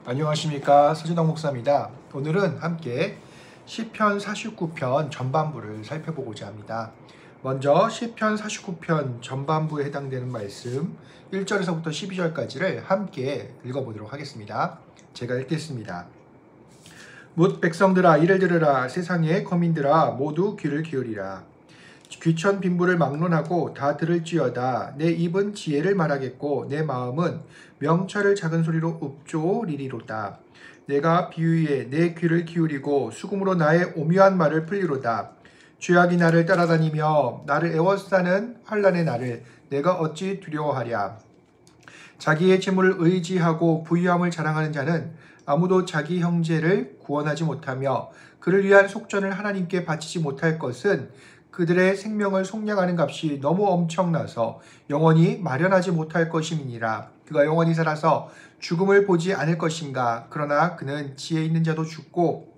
안녕하십니까, 서진덕 목사입니다. 오늘은 함께 시편 49편 전반부를 살펴보고자 합니다. 먼저 시편 49편 전반부에 해당되는 말씀 1절에서부터 12절까지를 함께 읽어보도록 하겠습니다. 제가 읽겠습니다. 뭇 백성들아, 이를 들으라. 세상의 거민들아, 모두 귀를 기울이라. 귀천 빈부를 막론하고 다 들을지어다. 내 입은 지혜를 말하겠고 내 마음은 명철을 작은 소리로 읊조리리로다. 내가 비유에 내 귀를 기울이고 수금으로 나의 오묘한 말을 풀리로다. 죄악이 나를 따라다니며 나를 애워싸는 환난의 날을 내가 어찌 두려워하랴. 자기의 재물을 의지하고 부유함을 자랑하는 자는 아무도 자기 형제를 구원하지 못하며 그를 위한 속전을 하나님께 바치지 못할 것은 그들의 생명을 속량하는 값이 너무 엄청나서 영원히 마련하지 못할 것임이니라. 그가 영원히 살아서 죽음을 보지 않을 것인가. 그러나 그는 지혜 있는 자도 죽고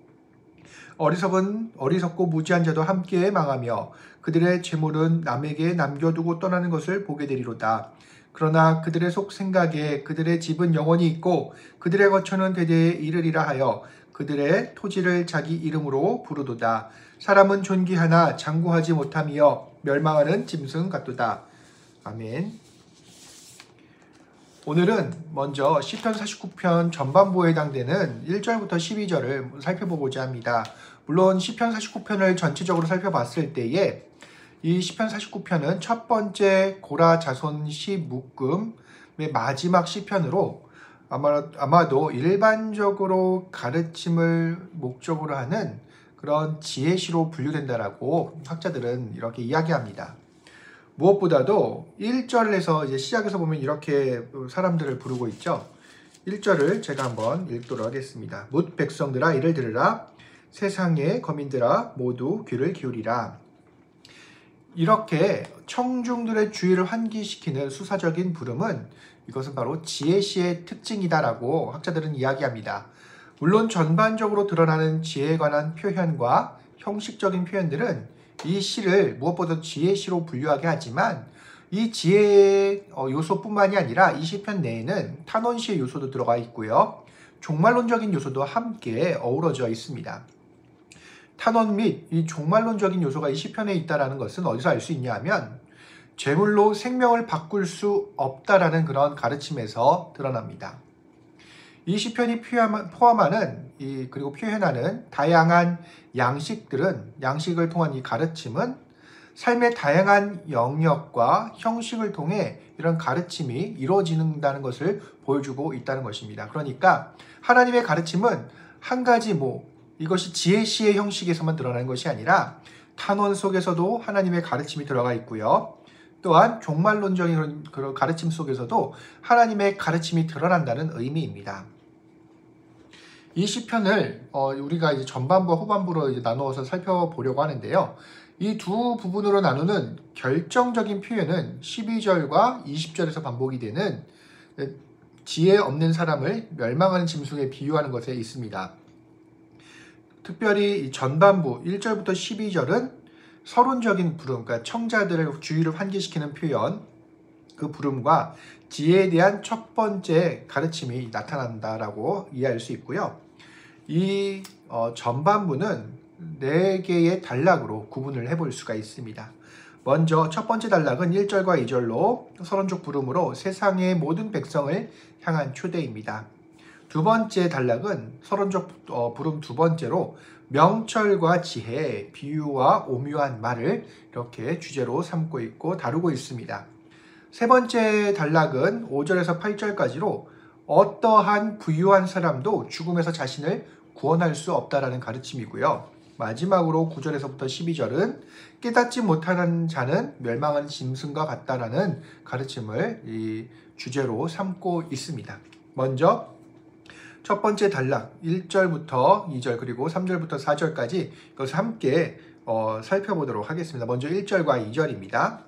어리석고 무지한 자도 함께 망하며 그들의 재물은 남에게 남겨두고 떠나는 것을 보게 되리로다. 그러나 그들의 속 생각에 그들의 집은 영원히 있고 그들의 거처는 대대에 이르리라 하여 그들의 토지를 자기 이름으로 부르도다. 사람은 존귀하나 장구하지 못하며 멸망하는 짐승 같도다. 아멘. 오늘은 먼저 시편 49편 전반부에 해당되는 1절부터 12절을 살펴보고자 합니다. 물론 시편 49편을 전체적으로 살펴봤을 때에 이 시편 49편은 첫 번째 고라 자손 시 묶음의 마지막 시편으로 아마도 일반적으로 가르침을 목적으로 하는 그런 지혜시로 분류된다라고 학자들은 이렇게 이야기합니다. 무엇보다도 1절에서 이제 시작해서 보면 이렇게 사람들을 부르고 있죠. 1절을 제가 한번 읽도록 하겠습니다. 뭇 백성들아, 이를 들으라. 세상의 거민들아, 모두 귀를 기울이라. 이렇게 청중들의 주의를 환기시키는 수사적인 부름은 이것은 바로 지혜시의 특징이다라고 학자들은 이야기합니다. 물론 전반적으로 드러나는 지혜에 관한 표현과 형식적인 표현들은 이 시를 무엇보다 지혜시로 분류하게 하지만 이 지혜의 요소뿐만이 아니라 이 시편 내에는 탄원시의 요소도 들어가 있고요. 종말론적인 요소도 함께 어우러져 있습니다. 탄원 및 이 종말론적인 요소가 이 시편에 있다는 것은 어디서 알 수 있냐 하면 재물로 생명을 바꿀 수 없다라는 그런 가르침에서 드러납니다. 이 시편이 포함하는 그리고 표현하는 다양한 양식을 통한 이 가르침은 삶의 다양한 영역과 형식을 통해 이런 가르침이 이루어진다는 것을 보여주고 있다는 것입니다. 그러니까 하나님의 가르침은 한 가지 이것이 지혜시의 형식에서만 드러나는 것이 아니라 탄원 속에서도 하나님의 가르침이 들어가 있고요. 또한 종말론적인 그런 가르침 속에서도 하나님의 가르침이 드러난다는 의미입니다. 이 시편을 우리가 이제 전반부와 후반부로 이제 나누어서 살펴보려고 하는데요. 이 두 부분으로 나누는 결정적인 표현은 12절과 20절에서 반복이 되는 지혜 없는 사람을 멸망하는 짐승에 비유하는 것에 있습니다. 특별히 이 전반부 1절부터 12절은 서론적인 부름, 그러니까 청자들의 주의를 환기시키는 표현, 그 부름과 지혜에 대한 첫 번째 가르침이 나타난다라고 이해할 수 있고요. 이 전반부는 4개의 단락으로 구분을 해볼 수가 있습니다. 먼저 첫 번째 단락은 1절과 2절로 서론적 부름으로 세상의 모든 백성을 향한 초대입니다. 두 번째 단락은 서론적 부름 두 번째로 명철과 지혜, 비유와 오묘한 말을 이렇게 주제로 삼고 있고 다루고 있습니다. 세 번째 단락은 5절에서 8절까지로 어떠한 부유한 사람도 죽음에서 자신을 구원할 수 없다라는 가르침이고요. 마지막으로 9절에서부터 12절은 깨닫지 못하는 자는 멸망하는 짐승과 같다라는 가르침을 이 주제로 삼고 있습니다. 먼저 첫 번째 단락 1절부터 2절 그리고 3절부터 4절까지 이것을 함께 살펴보도록 하겠습니다. 먼저 1절과 2절입니다.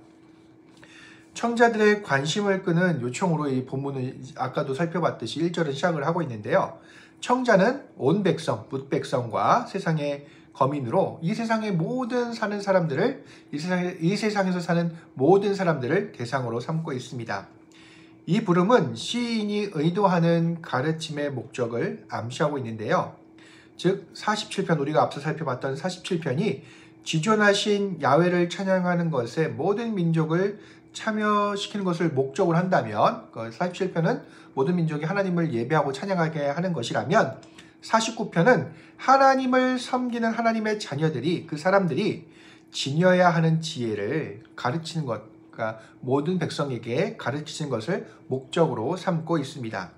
청자들의 관심을 끄는 요청으로 이 본문을 아까도 살펴봤듯이 1절은 시작을 하고 있는데요. 청자는 온 백성, 뭇 백성과 세상의 거민으로 이 세상의 모든 사는 사람들을 이 세상에서 사는 모든 사람들을 대상으로 삼고 있습니다. 이 부름은 시인이 의도하는 가르침의 목적을 암시하고 있는데요. 즉 47편, 우리가 앞서 살펴봤던 47편이 지존하신 야훼를 찬양하는 것에 모든 민족을 참여시키는 것을 목적으로 한다면, 47편은 모든 민족이 하나님을 예배하고 찬양하게 하는 것이라면 49편은 하나님을 섬기는 하나님의 자녀들이, 그 사람들이 지녀야 하는 지혜를 가르치는 것, 그러니까 모든 백성에게 가르치는 것을 목적으로 삼고 있습니다.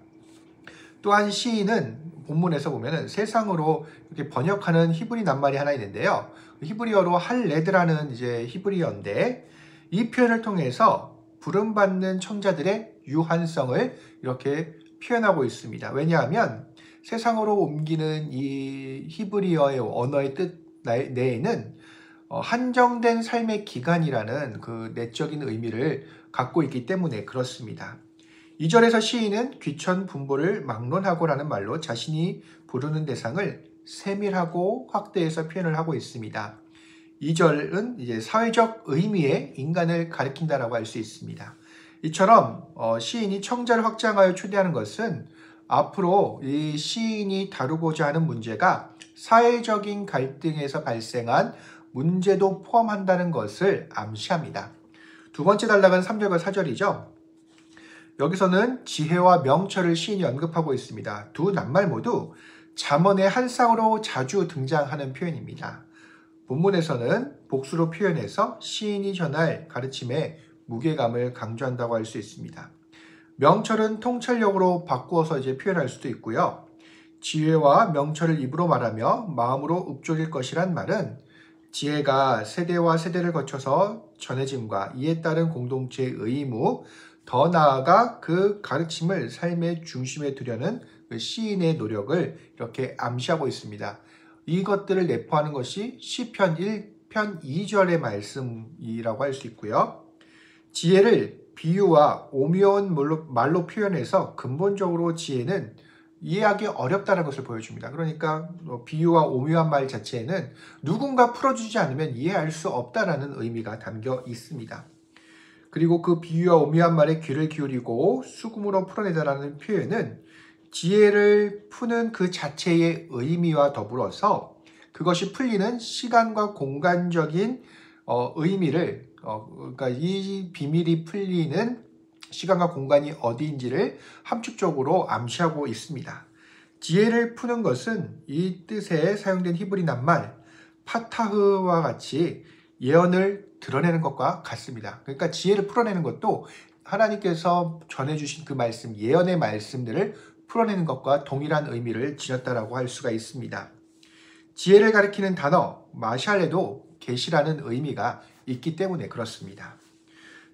또한 시인은 본문에서 보면은 세상으로 이렇게 번역하는 히브리 낱말이 하나 있는데요. 히브리어로 할레드라는 이제 히브리어인데, 이 표현을 통해서 부름받는 청자들의 유한성을 이렇게 표현하고 있습니다. 왜냐하면 세상으로 옮기는 이 히브리어의 언어의 뜻 내에는 한정된 삶의 기간이라는 그 내적인 의미를 갖고 있기 때문에 그렇습니다. 2절에서 시인은 귀천 분보를 막론하고라는 말로 자신이 부르는 대상을 세밀하고 확대해서 표현을 하고 있습니다. 2절은 이제 사회적 의미의 인간을 가리킨다라고 할 수 있습니다. 이처럼 시인이 청자를 확장하여 초대하는 것은 앞으로 이 시인이 다루고자 하는 문제가 사회적인 갈등에서 발생한 문제도 포함한다는 것을 암시합니다. 두 번째 단락은 3절과 4절이죠. 여기서는 지혜와 명철을 시인이 언급하고 있습니다. 두 낱말 모두 잠언의 한 쌍으로 자주 등장하는 표현입니다. 본문에서는 복수로 표현해서 시인이 전할 가르침의 무게감을 강조한다고 할 수 있습니다. 명철은 통찰력으로 바꾸어서 이제 표현할 수도 있고요. 지혜와 명철을 입으로 말하며 마음으로 읊조릴 것이란 말은 지혜가 세대와 세대를 거쳐서 전해짐과 이에 따른 공동체의 의무, 더 나아가 그 가르침을 삶의 중심에 두려는 그 시인의 노력을 이렇게 암시하고 있습니다. 이것들을 내포하는 것이 시편 1편 2절의 말씀이라고 할 수 있고요. 지혜를 비유와 오묘한 말로 표현해서 근본적으로 지혜는 이해하기 어렵다는 것을 보여줍니다. 그러니까 비유와 오묘한 말 자체에는 누군가 풀어주지 않으면 이해할 수 없다는 의미가 담겨 있습니다. 그리고 그 비유와 오묘한 말에 귀를 기울이고 수금으로 풀어내다라는 표현은 지혜를 푸는 그 자체의 의미와 더불어서 그것이 풀리는 시간과 공간적인 의미를, 그러니까 이 비밀이 풀리는 시간과 공간이 어디인지를 함축적으로 암시하고 있습니다. 지혜를 푸는 것은 이 뜻에 사용된 히브리 낱말 파타흐와 같이 예언을 드러내는 것과 같습니다. 그러니까 지혜를 풀어내는 것도 하나님께서 전해주신 그 말씀, 예언의 말씀들을 풀어내는 것과 동일한 의미를 지녔다라고 할 수가 있습니다. 지혜를 가리키는 단어 마샬에도 계시라는 의미가 있기 때문에 그렇습니다.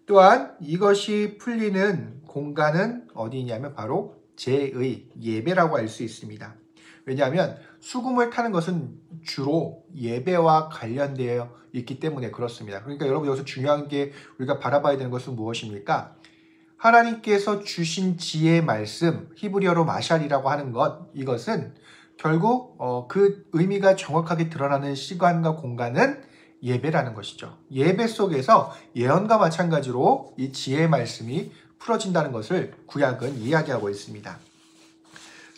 또한 이것이 풀리는 공간은 어디냐면 바로 제의, 예배라고 할 수 있습니다. 왜냐하면 수금을 타는 것은 주로 예배와 관련되어 있기 때문에 그렇습니다. 그러니까 여러분 여기서 중요한 게 우리가 바라봐야 되는 것은 무엇입니까? 하나님께서 주신 지혜의 말씀, 히브리어로 마샬이라고 하는 것, 이것은 결국 그 의미가 정확하게 드러나는 시간과 공간은 예배라는 것이죠. 예배 속에서 예언과 마찬가지로 이 지혜의 말씀이 풀어진다는 것을 구약은 이야기하고 있습니다.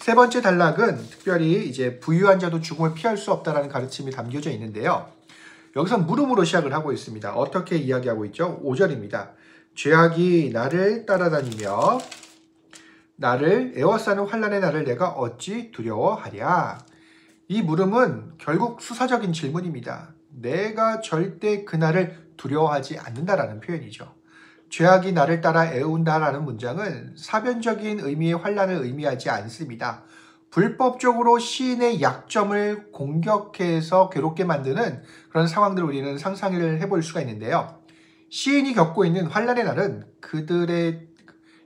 세 번째 단락은 특별히 이제 부유한 자도 죽음을 피할 수 없다라는 가르침이 담겨져 있는데요. 여기서 물음으로 시작을 하고 있습니다. 어떻게 이야기하고 있죠? 5절입니다. 죄악이 나를 따라다니며 나를 에워싸는 환난의 날을 내가 어찌 두려워하랴. 이 물음은 결국 수사적인 질문입니다. 내가 절대 그날을 두려워하지 않는다라는 표현이죠. 죄악이 나를 따라 애운다라는 문장은 사변적인 의미의 환난을 의미하지 않습니다. 불법적으로 시인의 약점을 공격해서 괴롭게 만드는 그런 상황들을 우리는 상상을 해볼 수가 있는데요. 시인이 겪고 있는 환난의 날은 그들의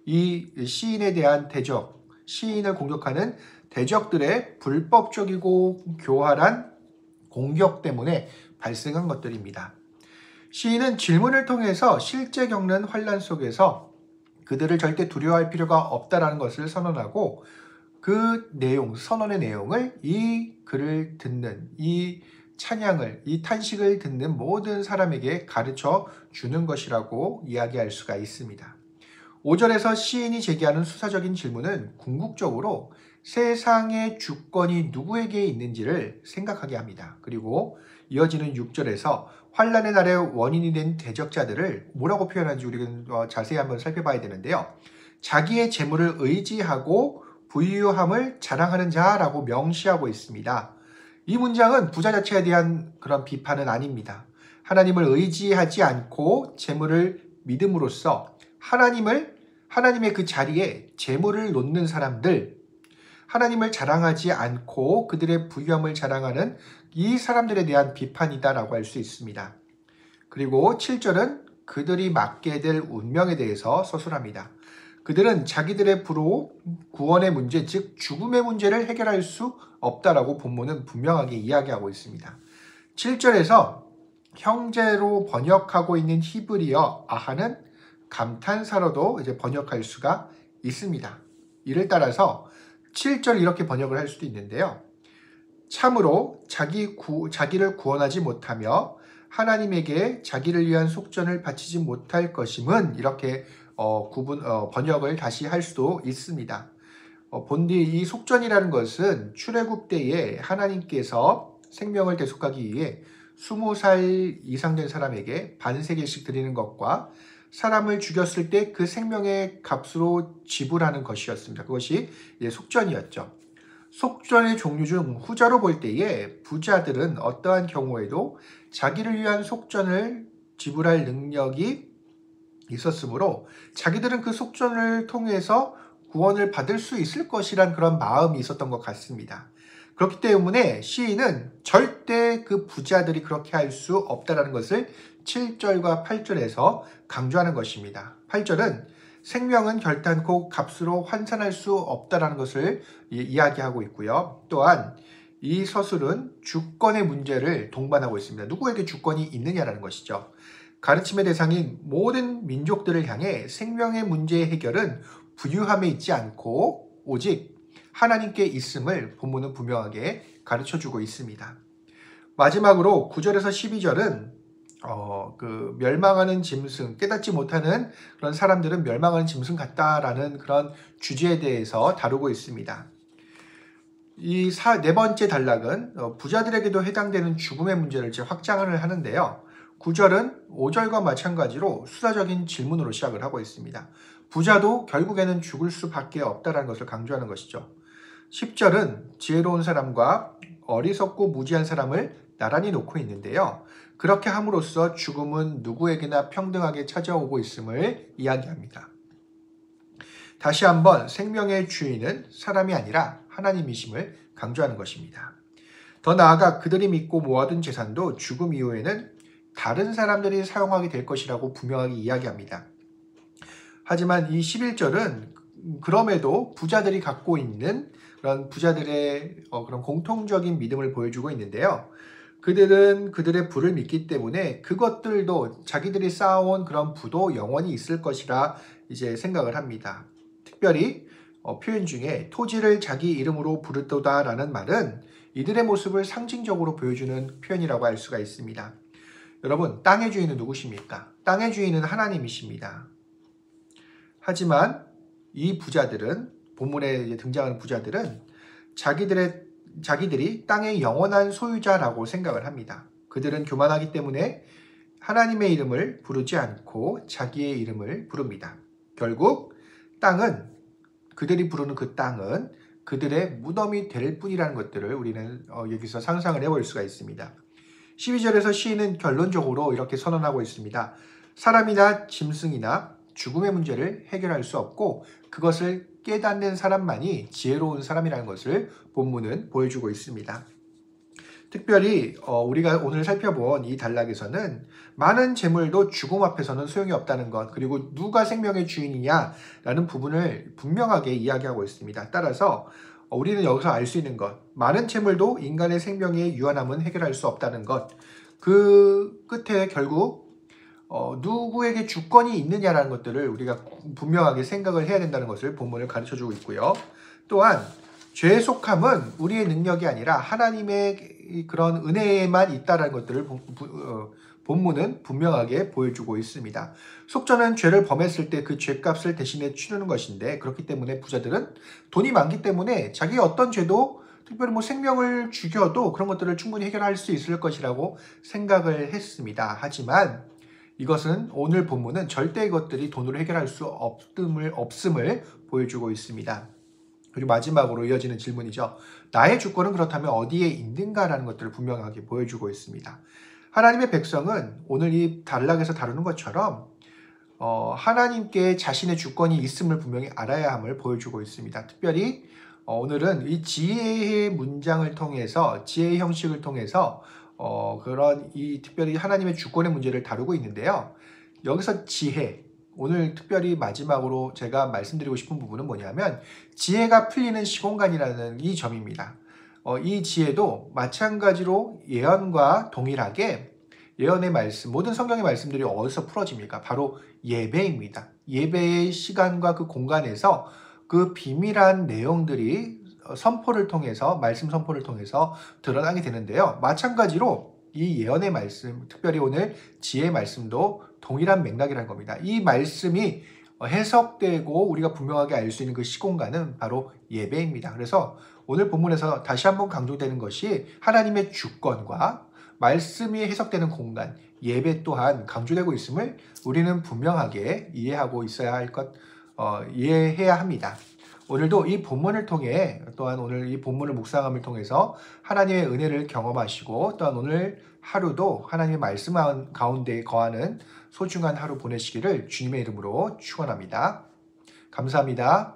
이 시인에 대한 대적, 시인을 공격하는 대적들의 불법적이고 교활한 공격 때문에 발생한 것들입니다. 시인은 질문을 통해서 실제 겪는 환난 속에서 그들을 절대 두려워할 필요가 없다라는 것을 선언하고 그 내용, 선언의 내용을 이 글을 듣는, 이 찬양을, 이 탄식을 듣는 모든 사람에게 가르쳐 주는 것이라고 이야기할 수가 있습니다. 5절에서 시인이 제기하는 수사적인 질문은 궁극적으로 세상의 주권이 누구에게 있는지를 생각하게 합니다. 그리고 이어지는 6절에서 환란의 날의 원인이 된 대적자들을 뭐라고 표현하는지 우리는 자세히 한번 살펴봐야 되는데요. 자기의 재물을 의지하고 부유함을 자랑하는 자라고 명시하고 있습니다. 이 문장은 부자 자체에 대한 그런 비판은 아닙니다. 하나님을 의지하지 않고 재물을 믿음으로써 하나님의 그 자리에 재물을 놓는 사람들, 하나님을 자랑하지 않고 그들의 부유함을 자랑하는 이 사람들에 대한 비판이다라고 할 수 있습니다. 그리고 7절은 그들이 맞게 될 운명에 대해서 서술합니다. 그들은 자기들의 부로 구원의 문제, 즉 죽음의 문제를 해결할 수 없다라고 본문은 분명하게 이야기하고 있습니다. 7절에서 형제로 번역하고 있는 히브리어 아하는 감탄사로도 이제 번역할 수가 있습니다. 이를 따라서 7절 이렇게 번역을 할 수도 있는데요. 참으로 자기를 구원하지 못하며 하나님에게 자기를 위한 속전을 바치지 못할 것임은 이렇게 번역을 다시 할 수도 있습니다. 본디 이 속전이라는 것은 출애굽 때에 하나님께서 생명을 대속하기 위해 20살 이상 된 사람에게 반세겔씩 드리는 것과 사람을 죽였을 때 그 생명의 값으로 지불하는 것이었습니다. 그것이 속전이었죠. 속전의 종류 중 후자로 볼 때에 부자들은 어떠한 경우에도 자기를 위한 속전을 지불할 능력이 있었으므로 자기들은 그 속전을 통해서 구원을 받을 수 있을 것이란 그런 마음이 있었던 것 같습니다. 그렇기 때문에 시인은 절대 그 부자들이 그렇게 할 수 없다는 것을 7절과 8절에서 강조하는 것입니다. 8절은 생명은 결단코 값으로 환산할 수 없다는 것을 이야기하고 있고요. 또한 이 서술은 주권의 문제를 동반하고 있습니다. 누구에게 주권이 있느냐라는 것이죠. 가르침의 대상인 모든 민족들을 향해 생명의 문제의 해결은 부유함에 있지 않고 오직 하나님께 있음을 본문은 분명하게 가르쳐주고 있습니다. 마지막으로 9절에서 12절은 멸망하는 짐승, 깨닫지 못하는 그런 사람들은 멸망하는 짐승 같다라는 그런 주제에 대해서 다루고 있습니다. 이 네 번째 단락은 부자들에게도 해당되는 죽음의 문제를 확장을 하는데요. 9절은 5절과 마찬가지로 수사적인 질문으로 시작을 하고 있습니다. 부자도 결국에는 죽을 수밖에 없다는 것을 강조하는 것이죠. 10절은 지혜로운 사람과 어리석고 무지한 사람을 나란히 놓고 있는데요. 그렇게 함으로써 죽음은 누구에게나 평등하게 찾아오고 있음을 이야기합니다. 다시 한번 생명의 주인은 사람이 아니라 하나님이심을 강조하는 것입니다. 더 나아가 그들이 믿고 모아둔 재산도 죽음 이후에는 다른 사람들이 사용하게 될 것이라고 분명하게 이야기합니다. 하지만 이 11절은 그럼에도 부자들이 갖고 있는 그런 부자들의 그런 공통적인 믿음을 보여주고 있는데요. 그들은 그들의 부를 믿기 때문에 그것들도 자기들이 쌓아온 그런 부도 영원히 있을 것이라 이제 생각을 합니다. 특별히 표현 중에 토지를 자기 이름으로 부르도다라는 말은 이들의 모습을 상징적으로 보여주는 표현이라고 할 수가 있습니다. 여러분, 땅의 주인은 누구십니까? 땅의 주인은 하나님이십니다. 하지만 이 부자들은, 본문에 등장하는 부자들은 자기들이 땅의 영원한 소유자라고 생각을 합니다. 그들은 교만하기 때문에 하나님의 이름을 부르지 않고 자기의 이름을 부릅니다. 결국 그들이 부르는 그 땅은 그들의 무덤이 될 뿐이라는 것들을 우리는 여기서 상상을 해볼 수가 있습니다. 12절에서 시인은 결론적으로 이렇게 선언하고 있습니다. 사람이나 짐승이나 죽음의 문제를 해결할 수 없고 그것을 깨닫는 사람만이 지혜로운 사람이라는 것을 본문은 보여주고 있습니다. 특별히 우리가 오늘 살펴본 이 단락에서는 많은 재물도 죽음 앞에서는 소용이 없다는 것, 그리고 누가 생명의 주인이냐라는 부분을 분명하게 이야기하고 있습니다. 따라서 우리는 여기서 알 수 있는 것, 많은 재물도 인간의 생명의 유한함은 해결할 수 없다는 것, 그 끝에 결국 누구에게 주권이 있느냐라는 것들을 우리가 분명하게 생각을 해야 된다는 것을 본문을 가르쳐주고 있고요. 또한 죄의 속함은 우리의 능력이 아니라 하나님의 그런 은혜에만 있다는 것들을 본문은 분명하게 보여주고 있습니다. 속전은 죄를 범했을 때 그 죄값을 대신에 치르는 것인데, 그렇기 때문에 부자들은 돈이 많기 때문에 자기 어떤 죄도, 특별히 뭐 생명을 죽여도 그런 것들을 충분히 해결할 수 있을 것이라고 생각을 했습니다. 하지만 이것은, 오늘 본문은 절대 이것들이 돈으로 해결할 수 없음을 보여주고 있습니다. 그리고 마지막으로 이어지는 질문이죠. 나의 주권은 그렇다면 어디에 있는가라는 것들을 분명하게 보여주고 있습니다. 하나님의 백성은 오늘 이 단락에서 다루는 것처럼 하나님께 자신의 주권이 있음을 분명히 알아야 함을 보여주고 있습니다. 특별히 오늘은 이 지혜의 문장을 통해서, 지혜의 형식을 통해서 그런 이 특별히 하나님의 주권의 문제를 다루고 있는데요. 여기서 지혜, 오늘 특별히 마지막으로 제가 말씀드리고 싶은 부분은 뭐냐면, 지혜가 풀리는 시공간이라는 이 점입니다. 이 지혜도 마찬가지로 예언과 동일하게, 예언의 말씀, 모든 성경의 말씀들이 어디서 풀어집니까? 바로 예배입니다. 예배의 시간과 그 공간에서 그 비밀한 내용들이 선포를 통해서, 말씀 선포를 통해서 드러나게 되는데요. 마찬가지로 이 예언의 말씀, 특별히 오늘 지혜의 말씀도 동일한 맥락이라는 겁니다. 이 말씀이 해석되고 우리가 분명하게 알 수 있는 그 시공간은 바로 예배입니다. 그래서 오늘 본문에서 다시 한번 강조되는 것이 하나님의 주권과 말씀이 해석되는 공간, 예배 또한 강조되고 있음을 우리는 분명하게 이해하고 있어야 할 이해해야 합니다. 오늘도 이 본문을 통해, 또한 오늘 이 본문을 묵상함을 통해서 하나님의 은혜를 경험하시고, 또한 오늘 하루도 하나님의 말씀 가운데 거하는 소중한 하루 보내시기를 주님의 이름으로 축원합니다. 감사합니다.